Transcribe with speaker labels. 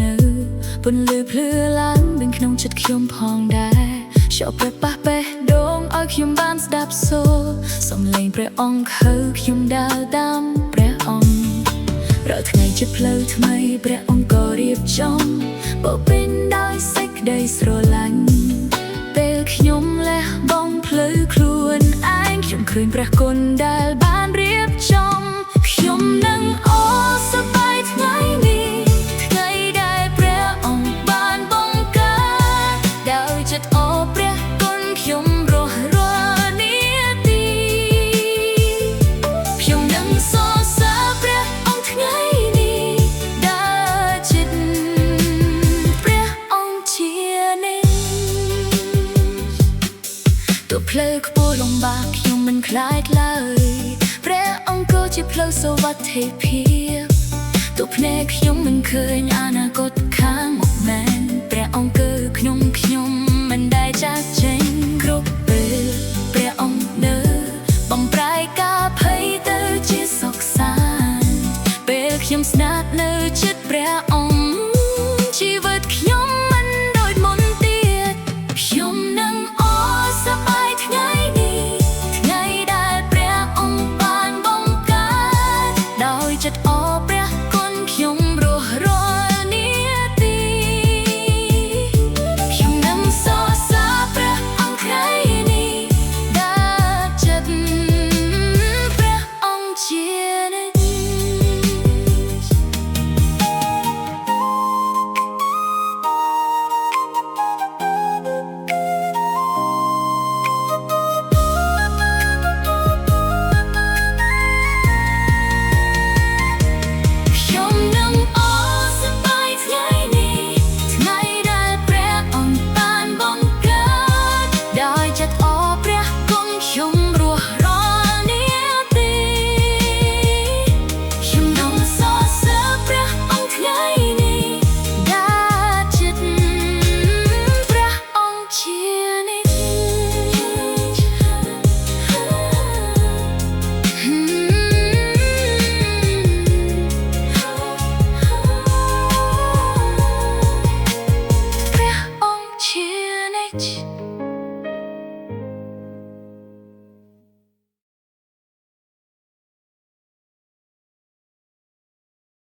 Speaker 1: នៅពន្លឺភ្លឺឡើងbênក្នុងចិត្តខ្ញុំផងដែរចូលព្រះប៉ះបេះដូងឲ្យខ្ញុំបានស្ដាប់សូរសំឡេងព្រះអង្គខើខ្ញុំដើរតាមព្រះអង្គរាល់ថ្ងៃជាផ្លូវថ្មីព្រះអង្គក៏រៀបចំបបិញដោយសេចក្តីស្រឡាញ់ពេលខ្ញុំលះបង់ផ្លូវខ្លួនឯងខ្ញុំឃើញព្រះគុណដែលបានរៀបចំខ្ញុំនឹងអូសប្បាយថ្ងៃនេះថ្ងៃដែលព្រះអង្គបានបង្កើតដោយចិត្តអូព្រះគុណខ្ញុំរស់រាល់នាទីខ្ញុំនឹងសរសើរព្រះអង្គថ្ងៃនេះដែលចិត្តព្រះអង្គជានេះទោះផ្លូវខ្ពស់លំបាកខ្ញុំមិនខ្លាចឡើយព្រះអង្គក៏ជាផ្លូវសុវត្ថិភាពទោះភ្នែកខ្ញុំមិនឃើញអនាគតខាងមុខមែនព្រះអង្គគឺក្នុងខ្ញុំមិនដែលចាកចេញគ្រប់ពេលព្រះអង្គនៅបំប្រែការភ័យទៅជាសុខសាន្តពេលខ្ញុំស្នាក់នៅជិតព្រះអង្គជីវិត